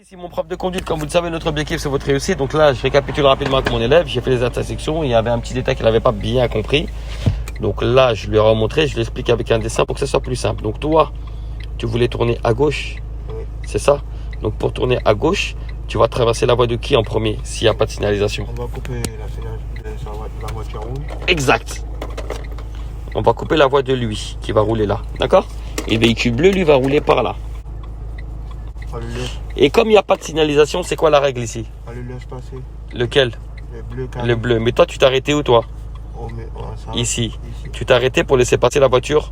Ici mon prof de conduite, comme vous le savez, notre objectif c'est votre réussite. Donc là, je récapitule rapidement avec mon élève. J'ai fait les intersections. Il y avait un petit détail qu'il n'avait pas bien compris. Donc là, je lui ai remontré, je lui explique avec un dessin pour que ça soit plus simple. Donc toi, tu voulais tourner à gauche, c'est ça? Donc pour tourner à gauche, tu vas traverser la voie de qui en premier s'il n'y a pas de signalisation? On va couper la voiture rouge. Exact. On va couper la voie de lui qui va rouler là, d'accord? Et le véhicule bleu, lui, va rouler par là. Et comme il n'y a pas de signalisation, c'est quoi la règle ici? On le laisse passer. Lequel? Le bleu. Le bleu. Mais toi, tu t'es arrêté où, toi? Ici. Tu t'es arrêté pour laisser passer la voiture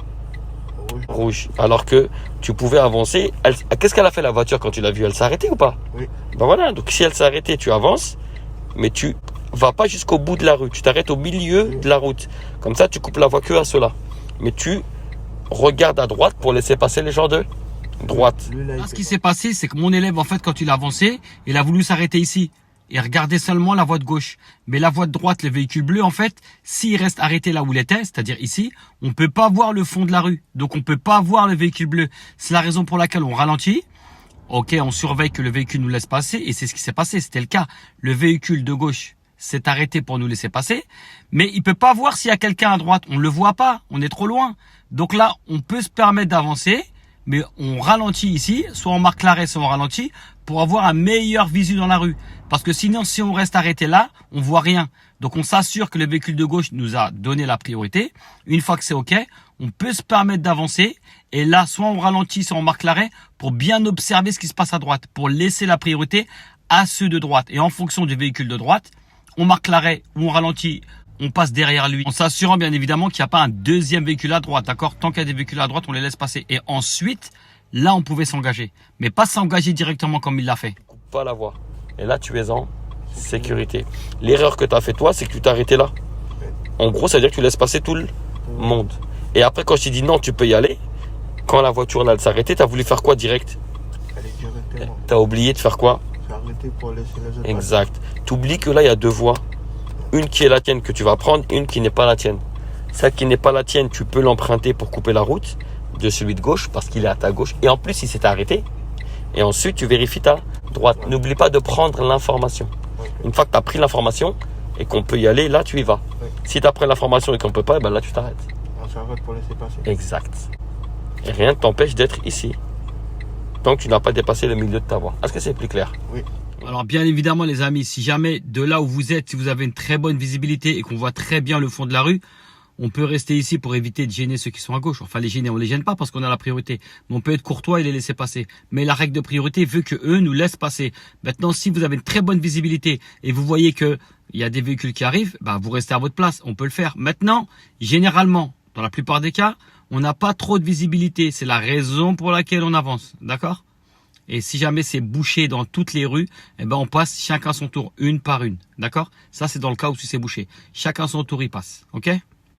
rouge. Alors que tu pouvais avancer. Qu'est-ce qu'elle a fait, la voiture, quand tu l'as vue? Elle s'est arrêtée ou pas? Oui. Ben voilà. Donc si elle s'est arrêtée, tu avances, mais tu vas pas jusqu'au bout de la rue. Tu t'arrêtes au milieu de la route. Comme ça, tu coupes la voie que à ceux-là. Mais tu regardes à droite pour laisser passer les gens de droite. Là, ce qui s'est passé, c'est que mon élève, en fait, quand il a avancé, il a voulu s'arrêter ici et regarder seulement la voie de gauche. Mais la voie de droite, le véhicule bleu, en fait, s'il reste arrêté là où il était, c'est-à-dire ici, on peut pas voir le fond de la rue. Donc, on peut pas voir le véhicule bleu. C'est la raison pour laquelle on ralentit. Ok, on surveille que le véhicule nous laisse passer et c'est ce qui s'est passé. C'était le cas. Le véhicule de gauche s'est arrêté pour nous laisser passer, mais il peut pas voir s'il y a quelqu'un à droite. On le voit pas. On est trop loin. Donc là, on peut se permettre d'avancer. Mais on ralentit ici, soit on marque l'arrêt, soit on ralentit, pour avoir un meilleur visu dans la rue. Parce que sinon, si on reste arrêté là, on voit rien. Donc on s'assure que le véhicule de gauche nous a donné la priorité. Une fois que c'est OK, on peut se permettre d'avancer. Et là, soit on ralentit, soit on marque l'arrêt, pour bien observer ce qui se passe à droite, pour laisser la priorité à ceux de droite. Et en fonction du véhicule de droite, on marque l'arrêt ou on ralentit, on passe derrière lui, en s'assurant bien évidemment qu'il n'y a pas un deuxième véhicule à droite, d'accord? Tant qu'il y a des véhicules à droite, on les laisse passer. Et ensuite, là, on pouvait s'engager. Mais pas s'engager directement comme il l'a fait. Coupe pas la voie. Et là, tu es en sécurité. L'erreur que tu as fait, toi, c'est que tu t'es arrêté là. En gros, ça veut dire que tu laisses passer tout le monde. Et après, quand je t'ai dit non, tu peux y aller, quand la voiture là, elle s'arrêtait, tu as voulu faire quoi direct? Tu as oublié de faire quoi? Arrêter pour laisser les autres. Exact. Tu oublies que là, il y a deux voies. Une qui est la tienne que tu vas prendre, une qui n'est pas la tienne. Celle qui n'est pas la tienne, tu peux l'emprunter pour couper la route de celui de gauche parce qu'il est à ta gauche. Et en plus, il s'est arrêté. Et ensuite, tu vérifies ta droite. Ouais. N'oublie pas de prendre l'information. Ouais. Une fois que tu as pris l'information et qu'on peut y aller, là, tu y vas. Ouais. Si tu as pris l'information et qu'on ne peut pas, ben là, tu t'arrêtes. On s'arrête pour laisser passer. Exact. Et rien ne t'empêche d'être ici tant que tu n'as pas dépassé le milieu de ta voie. Est-ce que c'est plus clair? Oui. Alors bien évidemment les amis, si jamais de là où vous êtes, si vous avez une très bonne visibilité et qu'on voit très bien le fond de la rue, on peut rester ici pour éviter de gêner ceux qui sont à gauche. Enfin les gêner, on les gêne pas parce qu'on a la priorité. Mais on peut être courtois et les laisser passer. Mais la règle de priorité veut que eux nous laissent passer. Maintenant si vous avez une très bonne visibilité et vous voyez que il y a des véhicules qui arrivent, bah vous restez à votre place, on peut le faire. Maintenant, généralement, dans la plupart des cas, on n'a pas trop de visibilité. C'est la raison pour laquelle on avance, d'accord? Et si jamais c'est bouché dans toutes les rues, eh ben on passe chacun son tour, une par une. D'accord? Ça, c'est dans le cas où c'est bouché. Chacun son tour, il passe. OK?